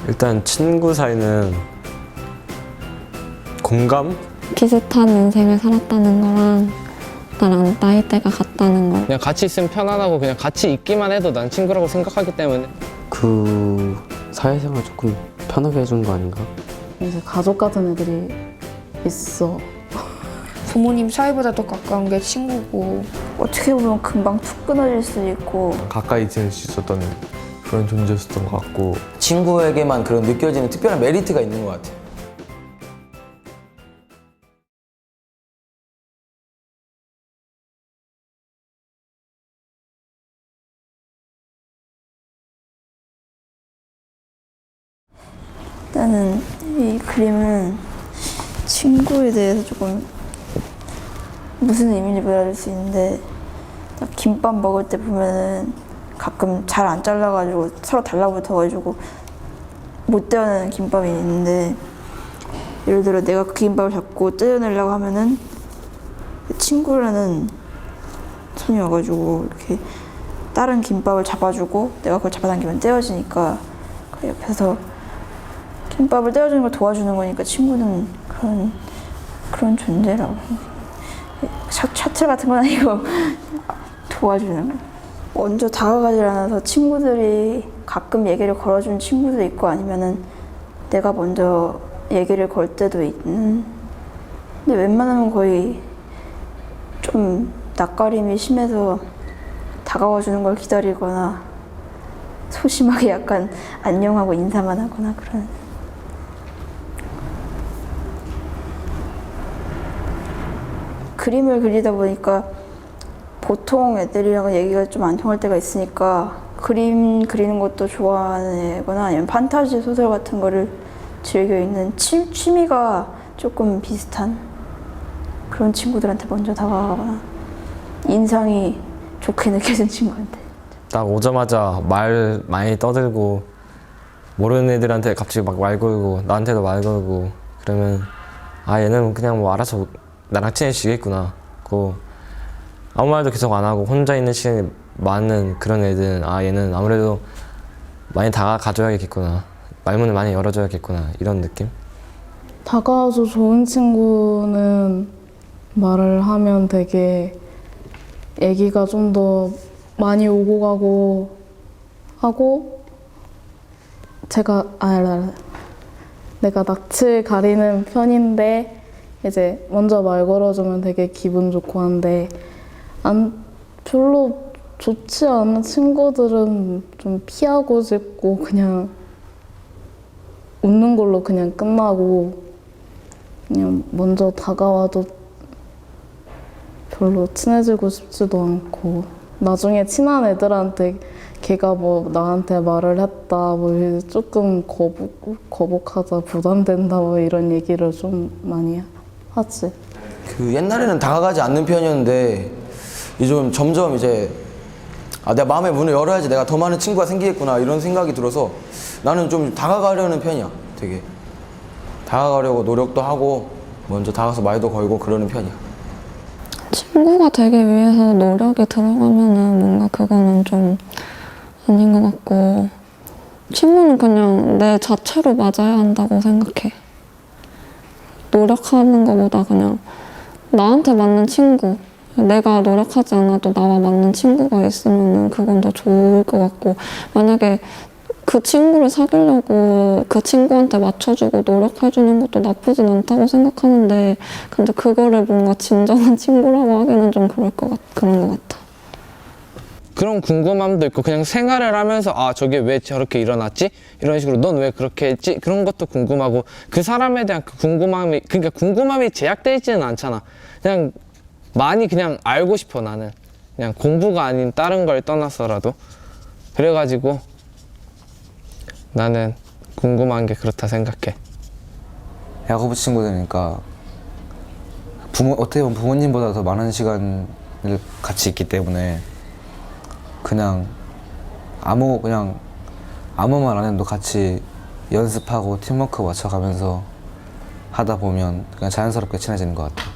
일단 친구 사이는 공감? 비슷한 인생을 살았다는 거랑 나랑 나이대가 같다는 거. 그냥 같이 있으면 편안하고 그냥 같이 있기만 해도 난 친구라고 생각하기 때문에. 그 사회생활 조금 편하게 해준 거 아닌가? 이제 가족 같은 애들이 있어. 부모님 사이보다 더 가까운 게 친구고, 어떻게 보면 금방 툭 끊어질 수도 있고 가까이 지낼 수 있었던 그런 존재였던 것 같고 친구에게만 그런 느껴지는 특별한 메리트가 있는 것 같아요. 일단은 이 그림은 친구에 대해서 조금 무슨 의미인지 몰라줄 수 있는데 딱 김밥 먹을 때 보면은 가끔 잘 안 잘라가지고 서로 달라붙어가지고 못 떼어내는 김밥이 있는데 예를 들어 내가 그 김밥을 잡고 떼어내려고 하면은 친구라는 손이 와가지고 이렇게 다른 김밥을 잡아주고 내가 그걸 잡아당기면 떼어지니까 그 옆에서 김밥을 떼어주는 걸 도와주는 거니까 친구는 그런 존재라고. 셔틀 같은 건 아니고 도와주는 거. 먼저 다가가지 않아서 친구들이 가끔 얘기를 걸어주는 친구도 있고 아니면은 내가 먼저 얘기를 걸 때도 있는. 근데 웬만하면 거의 좀 낯가림이 심해서 다가와 주는 걸 기다리거나 소심하게 약간 안녕하고 인사만 하거나 그런. 그림을 그리다 보니까 보통 애들이랑 얘기가 좀 안 통할 때가 있으니까 그림 그리는 것도 좋아하거나 아니면 판타지 소설 같은 거를 즐겨 읽는 취미가 조금 비슷한 그런 친구들한테 먼저 다가가거나 인상이 좋게 느껴진 친구한테. 딱 오자마자 말 많이 떠들고 모르는 애들한테 갑자기 막 말 걸고 나한테도 말 걸고 그러면 아 얘는 그냥 뭐 알아서 나랑 친해지겠구나. 그 아무 말도 계속 안 하고 혼자 있는 시간이 많은 그런 애들은 아 얘는 아무래도 많이 다가가줘야겠구나. 말문을 많이 열어줘야겠구나. 이런 느낌? 다가와서 좋은 친구는 말을 하면 되게 얘기가 좀 더 많이 오고 가고 하고 내가 낯을 가리는 편인데 이제 먼저 말 걸어주면 되게 기분 좋고 한데 별로 좋지 않은 친구들은 좀 피하고 싶고 그냥 웃는 걸로 그냥 끝나고 그냥 먼저 다가와도 별로 친해지고 싶지도 않고 나중에 친한 애들한테 걔가 뭐 나한테 말을 했다 뭐 조금 거북하다 부담된다 뭐 이런 얘기를 좀 많이 하지. 그 옛날에는 다가가지 않는 편이었는데 이제 좀 점점 이제 아 내가 마음의 문을 열어야지 내가 더 많은 친구가 생기겠구나 이런 생각이 들어서 나는 좀 다가가려는 편이야. 되게 다가가려고 노력도 하고 먼저 다가가서 말도 걸고 그러는 편이야. 친구가 되기 위해서 노력이 들어가면은 뭔가 그거는 좀 아닌 것 같고 친구는 그냥 내 자체로 맞아야 한다고 생각해. 노력하는 것보다 그냥 나한테 맞는 친구, 내가 노력하지 않아도 나와 맞는 친구가 있으면 그건 더 좋을 것 같고 만약에 그 친구를 사귀려고 그 친구한테 맞춰주고 노력해주는 것도 나쁘진 않다고 생각하는데 근데 그거를 뭔가 진정한 친구라고 하기는 좀 그런 것 같아. 그런 궁금함도 있고 그냥 생활을 하면서 아 저게 왜 저렇게 일어났지? 이런 식으로 넌 왜 그렇게 했지? 그런 것도 궁금하고 그 사람에 대한 그 궁금함이 그러니까 궁금함이 제약되어 있지는 않잖아. 그냥 많이 그냥 알고 싶어 나는. 그냥 공부가 아닌 다른 걸 떠나서라도. 그래가지고 나는 궁금한 게 그렇다 생각해. 야구부 친구들이니까 어떻게 보면 부모님보다 더 많은 시간을 같이 있기 때문에 그냥 아무 말 안 해도 같이 연습하고 팀워크 맞춰가면서 하다 보면 그냥 자연스럽게 친해지는 것 같아.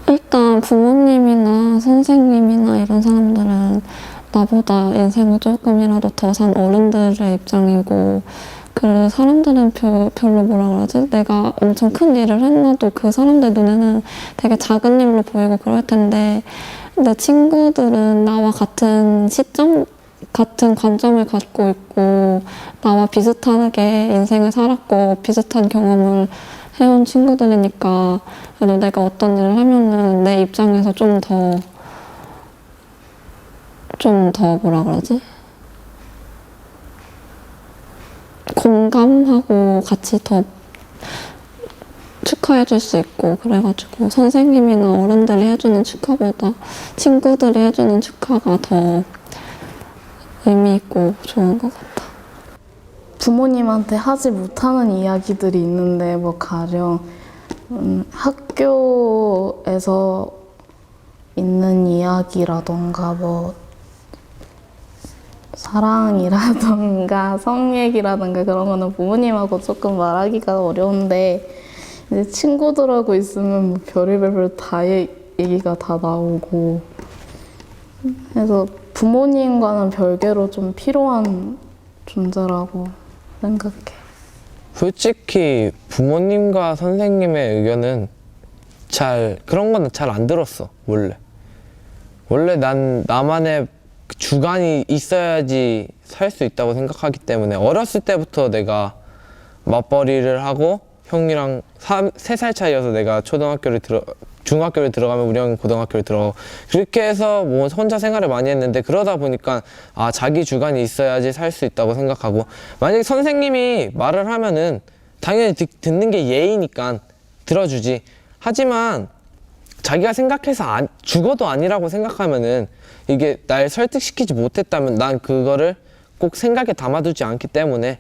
일단 부모님이나 선생님이나 이런 사람들은 나보다 인생을 조금이라도 더 산 어른들의 입장이고, 그 사람들은 별로 뭐라 그러지? 내가 엄청 큰 일을 했나도 그 사람들 눈에는 되게 작은 일로 보이고 그럴 텐데, 내 친구들은 나와 같은 시점, 같은 관점을 갖고 있고, 나와 비슷하게 인생을 살았고, 비슷한 경험을 해온 친구들이니까, 그래도 내가 어떤 일을 하면은 내 입장에서 좀 더 뭐라 그러지? 공감하고 같이 더 축하해 줄 수 있고, 그래가지고 선생님이나 어른들이 해주는 축하보다 친구들이 해주는 축하가 더 의미 있고 좋은 것 같아. 부모님한테 하지 못하는 이야기들이 있는데 뭐 가령 학교에서 있는 이야기라던가 뭐 사랑이라던가 성 얘기라던가 그런 거는 부모님하고 조금 말하기가 어려운데, 이제 친구들하고 있으면 뭐 별의별 다 얘기가 다 나오고, 그래서 부모님과는 별개로 좀 필요한 존재라고 생각해. 솔직히 부모님과 선생님의 의견은 그런 거는 잘 안 들었어. 원래 난 나만의 주관이 있어야지 살 수 있다고 생각하기 때문에, 어렸을 때부터 내가 맞벌이를 하고, 형이랑 3살 차이여서 내가 중학교를 들어가면 우리 형은 고등학교를 들어가고, 그렇게 해서 뭐 혼자 생활을 많이 했는데, 그러다 보니까 자기 주관이 있어야지 살 수 있다고 생각하고, 만약에 선생님이 말을 하면은 당연히 듣는 게 예의니까 들어주지. 하지만 자기가 생각해서 죽어도 아니라고 생각하면은, 이게 날 설득시키지 못했다면 난 그거를 꼭 생각에 담아두지 않기 때문에,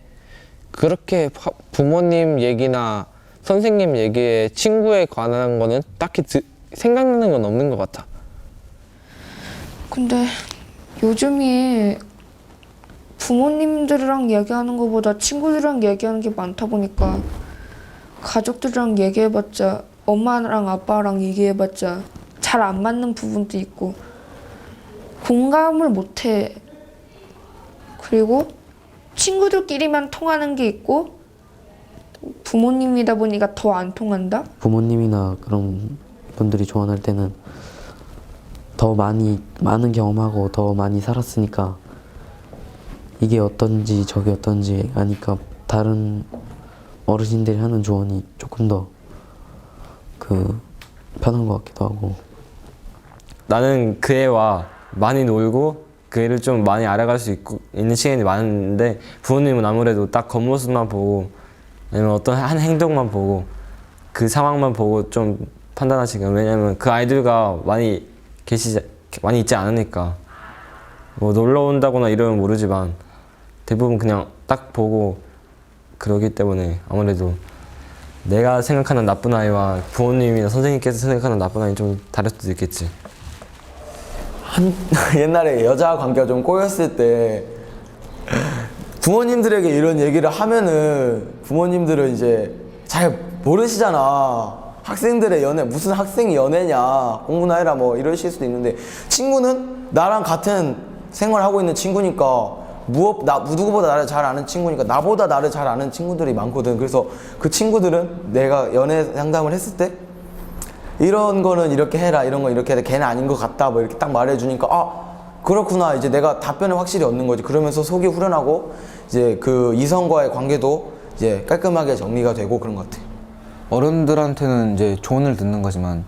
그렇게 부모님 얘기나 선생님 얘기에 친구에 관한 거는 딱히 생각나는 건 없는 것 같아. 근데 요즘이 부모님들이랑 얘기하는 것보다 친구들이랑 얘기하는 게 많다 보니까, 가족들이랑 얘기해봤자, 엄마랑 아빠랑 얘기해봤자 잘 안 맞는 부분도 있고 공감을 못해. 그리고 친구들끼리만 통하는 게 있고 부모님이다 보니까 더 안 통한다? 부모님이나 그런 분들이 조언할 때는 더 많은 경험하고 더 많이 살았으니까 이게 어떤지 저게 어떤지 아니까 다른 어르신들이 하는 조언이 조금 더 편한 것 같기도 하고. 나는 그 애와 많이 놀고 그 애를 좀 많이 알아갈 수 있는 시간이 많은데, 부모님은 아무래도 딱 겉모습만 보고 아니면 어떤 한 행동만 보고 그 상황만 보고 좀 판단하시니까. 왜냐면 그 아이들과 많이 있지 않으니까. 뭐 놀러 온다거나 이러면 모르지만 대부분 그냥 딱 보고 그러기 때문에, 아무래도 내가 생각하는 나쁜 아이와 부모님이나 선생님께서 생각하는 나쁜 아이는 좀 다를 수도 있겠지. 옛날에 여자 관계가 좀 꼬였을 때 부모님들에게 이런 얘기를 하면은 부모님들은 이제 잘 모르시잖아. 학생들의 연애, 무슨 학생이 연애냐, 공부나 해라 뭐 이러실 수도 있는데, 친구는 나랑 같은 생활하고 있는 친구니까, 누구보다 나를 잘 아는 친구니까 나보다 나를 잘 아는 친구들이 많거든. 그래서 그 친구들은 내가 연애 상담을 했을 때 이런 거는 이렇게 해라, 이런 건 이렇게 해라, 걔는 아닌 것 같다 뭐 이렇게 딱 말해주니까, 그렇구나, 이제 내가 답변을 확실히 얻는 거지. 그러면서 속이 후련하고 이제 그 이성과의 관계도 이제 깔끔하게 정리가 되고 그런 것 같아. 어른들한테는 이제 조언을 듣는 거지만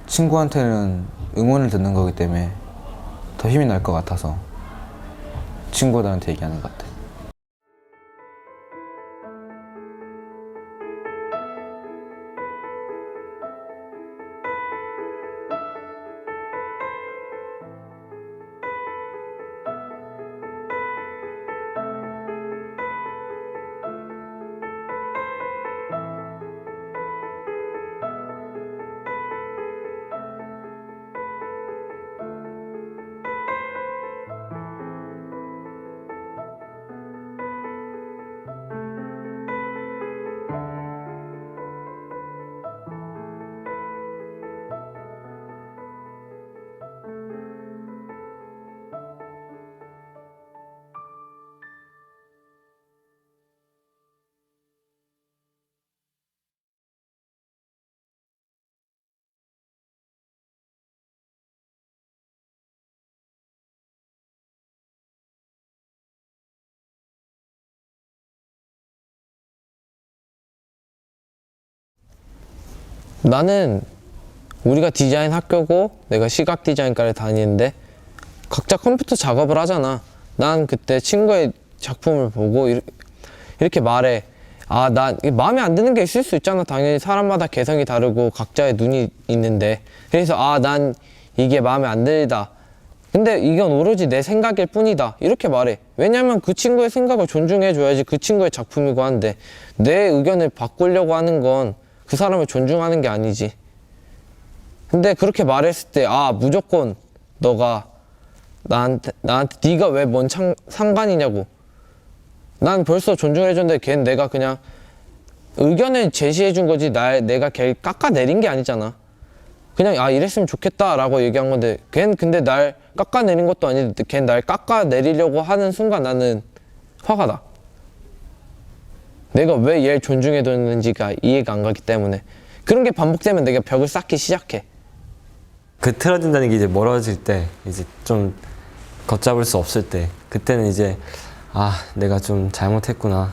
친구한테는 응원을 듣는 거기 때문에 더 힘이 날 것 같아서 친구들한테 얘기하는 것 같아. 나는 우리가 디자인 학교고 내가 시각 디자인과를 다니는데 각자 컴퓨터 작업을 하잖아. 난 그때 친구의 작품을 보고 이렇게 말해. 아, 난 마음에 안 드는 게 있을 수 있잖아. 당연히 사람마다 개성이 다르고 각자의 눈이 있는데. 그래서 아, 난 이게 마음에 안 들다. 근데 이건 오로지 내 생각일 뿐이다. 이렇게 말해. 왜냐면 그 친구의 생각을 존중해줘야지 그 친구의 작품이고 한데 내 의견을 바꾸려고 하는 건 그 사람을 존중하는 게 아니지. 근데 그렇게 말했을 때 아, 무조건 너가 나한테 네가 왜 뭔 상관이냐고. 난 벌써 존중해줬는데 걔는 내가 그냥 의견을 제시해준 거지 내가 걔를 깎아내린 게 아니잖아. 그냥 아, 이랬으면 좋겠다라고 얘기한 건데 걔는 근데 날 깎아내린 것도 아닌데 걔는 날 깎아내리려고 하는 순간 나는 화가 나. 내가 왜 얘를 존중해줬는지가 이해가 안 가기 때문에. 그런 게 반복되면 내가 벽을 쌓기 시작해. 그 틀어진다는 게 이제 멀어질 때, 이제 좀 걷잡을 수 없을 때, 그때는 이제 아, 내가 좀 잘못했구나.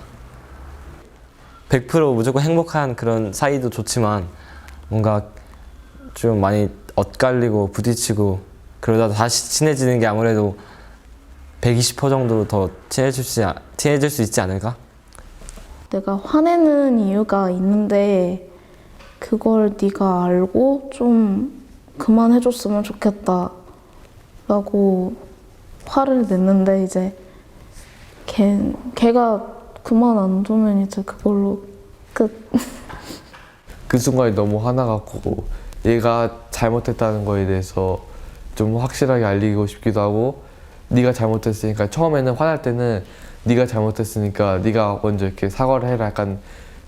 100% 무조건 행복한 그런 사이도 좋지만 뭔가 좀 많이 엇갈리고 부딪히고 그러다 다시 친해지는 게 아무래도 120% 정도 더 친해질 수 있지 않을까? 내가 화내는 이유가 있는데 그걸 네가 알고 좀 그만해줬으면 좋겠다 라고 화를 냈는데 이제 걔가 그만 안 두면 이제 그걸로 끝. 그 순간에 너무 화나갖고 얘가 잘못했다는 거에 대해서 좀 확실하게 알리고 싶기도 하고 네가 잘못했으니까 처음에는 화날 때는 네가 잘못했으니까 네가 먼저 이렇게 사과를 해라 약간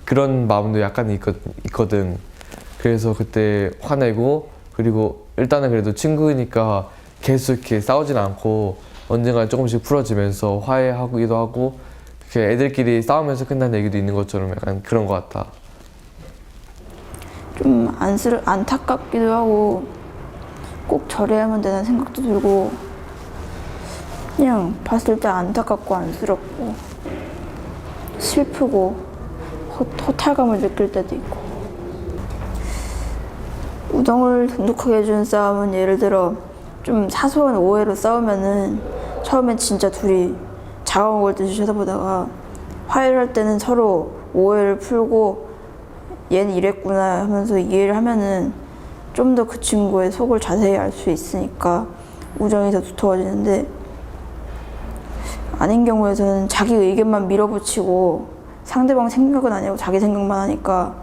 그런 마음도 약간 있거든. 그래서 그때 화내고 그리고 일단은 그래도 친구니까 계속 이렇게 싸우진 않고 언젠가 조금씩 풀어지면서 화해하기도 하고 이렇게 애들끼리 싸우면서 끝난 얘기도 있는 것처럼 약간 그런 것 같아. 좀 안타깝기도 하고 꼭 저래야만 되는 생각도 들고 그냥 봤을 때 안타깝고 안쓰럽고 슬프고 허탈감을 느낄 때도 있고. 우정을 돈독하게 해주는 싸움은 예를 들어 좀 사소한 오해로 싸우면은 처음엔 진짜 둘이 잡아먹을 듯이 쳐다보다가 화해를 할 때는 서로 오해를 풀고 얘는 이랬구나 하면서 이해를 하면은 좀 더 그 친구의 속을 자세히 알 수 있으니까 우정이 더 두터워지는데 아닌 경우에서는 자기 의견만 밀어붙이고 상대방 생각은 아니고 자기 생각만 하니까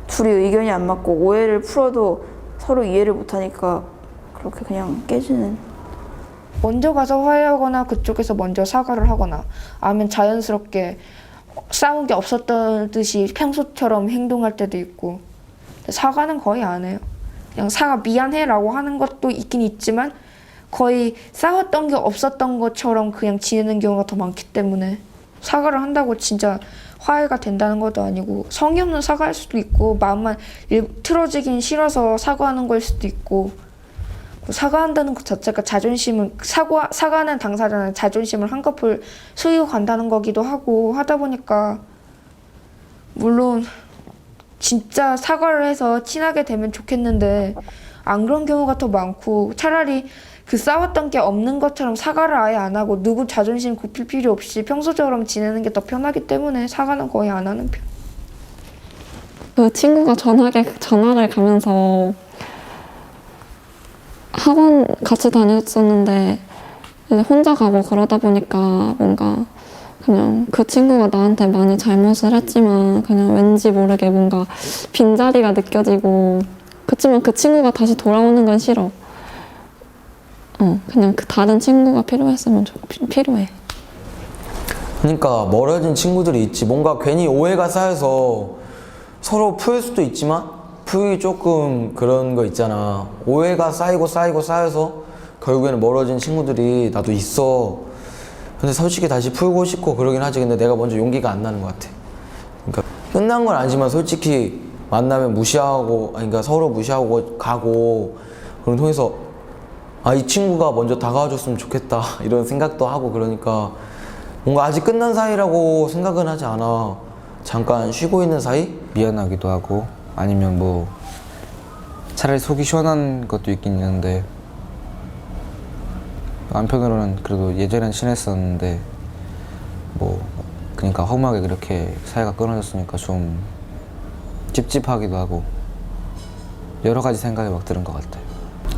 둘이 의견이 안 맞고 오해를 풀어도 서로 이해를 못하니까 그렇게 그냥 깨지는. 먼저 가서 화해하거나 그쪽에서 먼저 사과를 하거나 아니면 자연스럽게 싸운 게 없었던 듯이 평소처럼 행동할 때도 있고. 사과는 거의 안 해요. 그냥 미안해라고 하는 것도 있긴 있지만 거의 싸웠던 게 없었던 것처럼 그냥 지내는 경우가 더 많기 때문에 사과를 한다고 진짜 화해가 된다는 것도 아니고 성의 없는 사과할 수도 있고 마음만 틀어지긴 싫어서 사과하는 걸 수도 있고 사과한다는 것 자체가 자존심은 사과하는 당사자는 자존심을 한꺼풀 수이고 간다는 거기도 하고 하다 보니까 물론 진짜 사과를 해서 친하게 되면 좋겠는데 안 그런 경우가 더 많고 차라리 그 싸웠던 게 없는 것처럼 사과를 아예 안 하고 누구 자존심 굽힐 필요 없이 평소처럼 지내는 게 더 편하기 때문에 사과는 거의 안 하는 편. 그 친구가 전학을 가면서 학원 같이 다녔었는데 이제 혼자 가고 그러다 보니까 뭔가 그냥 그 친구가 나한테 많이 잘못을 했지만 그냥 왠지 모르게 뭔가 빈자리가 느껴지고 그치만 그 친구가 다시 돌아오는 건 싫어. 그냥 그 다른 친구가 필요해. 그러니까 멀어진 친구들이 있지. 뭔가 괜히 오해가 쌓여서 서로 풀 수도 있지만 풀기 조금 그런 거 있잖아. 오해가 쌓여서 결국에는 멀어진 친구들이 나도 있어. 근데 솔직히 다시 풀고 싶고 그러긴 하지. 근데 내가 먼저 용기가 안 나는 것 같아. 그러니까 끝난 건 아니지만 솔직히 만나면 그러니까 서로 무시하고 가고 그런 통해서 아, 이 친구가 먼저 다가와줬으면 좋겠다 이런 생각도 하고 그러니까 뭔가 아직 끝난 사이라고 생각은 하지 않아. 잠깐 쉬고 있는 사이? 미안하기도 하고 아니면 뭐 차라리 속이 시원한 것도 있긴 있는데 한편으로는 그래도 예전엔 친했었는데 뭐 그러니까 험하게 그렇게 사이가 끊어졌으니까 좀 찝찝하기도 하고 여러 가지 생각이 막 드는 것 같아요.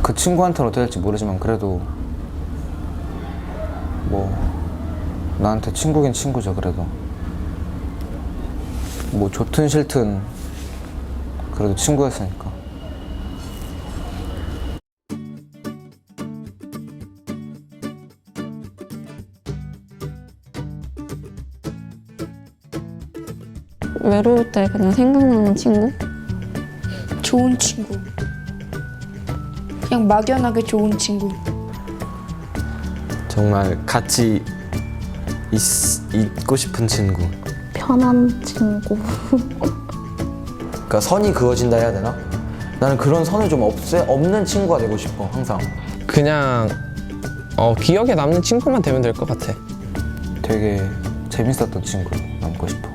그 친구한테는 어떻게 될지 모르지만 그래도 뭐 나한테 친구긴 친구죠. 그래도 뭐 좋든 싫든 그래도 친구였으니까. 외로울 때 그냥 생각나는 친구? 좋은 친구. 그냥 막연하게 좋은 친구. 정말 같이 있고 싶은 친구. 편한 친구. 그러니까 선이 그어진다 해야 되나? 나는 그런 선을 좀 없는 친구가 되고 싶어 항상. 그냥 기억에 남는 친구만 되면 될 것 같아. 되게 재밌었던 친구 남고 싶어.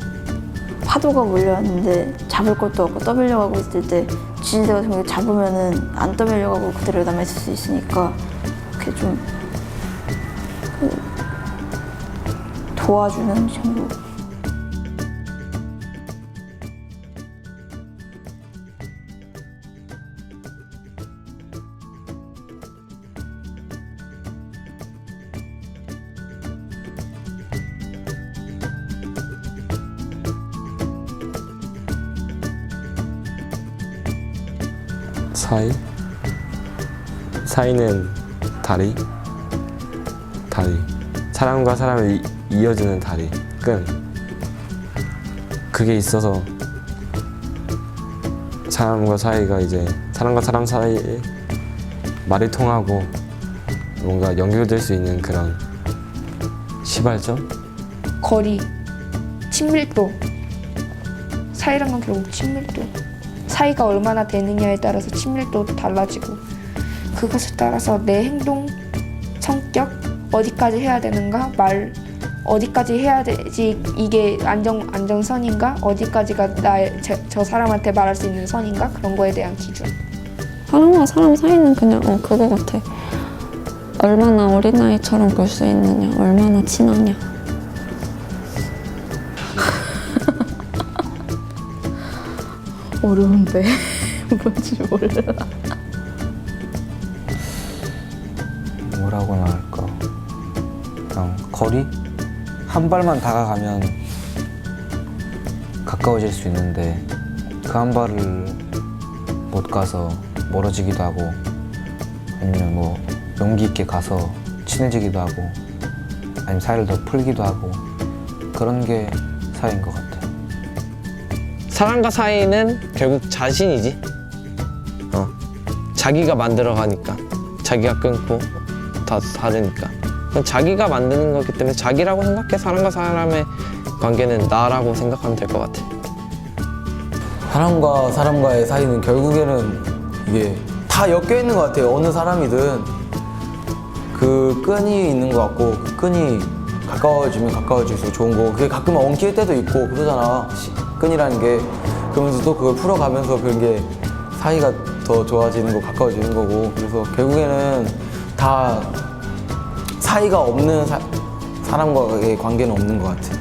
파도가 몰려왔는데 잡을 것도 없고 떠밀려가고 있을 때 지지대 같은 거 잡으면은 안 떠밀려가고 그대로 남아있을 수 있으니까 그렇게 좀 도와주는 친구. 사이는 다리. 사람과 사람을 이어주는 다리. 끈. 그게 있어서 사람과 사람 사이에 말이 통하고 뭔가 연결될 수 있는 그런 시발점? 거리, 친밀도. 사이란 건 결국 친밀도. 사이가 얼마나 되느냐에 따라서 친밀도도 달라지고 그것에 따라서 내 행동, 성격, 어디까지 해야 되는가, 말 어디까지 해야 되지, 이게 안정선인가, 어디까지가 저 사람한테 말할 수 있는 선인가, 그런 거에 대한 기준. 사람과 사람 사이는 그냥 그거 같아. 얼마나 어린아이처럼 볼 수 있느냐, 얼마나 친하냐. 어려운데 뭔지 몰라. 뭐라고나 할까? 그냥 거리? 한 발만 다가가면 가까워질 수 있는데 그 한 발을 못 가서 멀어지기도 하고 아니면 뭐 용기 있게 가서 친해지기도 하고 아니면 사이를 더 풀기도 하고 그런 게 사이인 것 같아. 사람과 사이는 결국 자신이지. 자기가 만들어가니까 자기가 끊고 다 다르니까 자기가 만드는 거기 때문에 자기라고 생각해. 사람과 사람의 관계는 나라고 생각하면 될 것 같아. 사람과 사람과의 사이는 결국에는 이게 다 엮여 있는 것 같아요. 어느 사람이든 그 끈이 있는 것 같고 그 끈이 가까워지면 가까워질수록 좋은 거고 그게 가끔 엉킬 때도 있고 그러잖아. 끈이라는 게. 그러면서 또 그걸 풀어가면서 그런 게 사이가 더 좋아지는 거, 가까워지는 거고. 그래서 결국에는 다 사이가 없는 사람과의 관계는 없는 것 같아.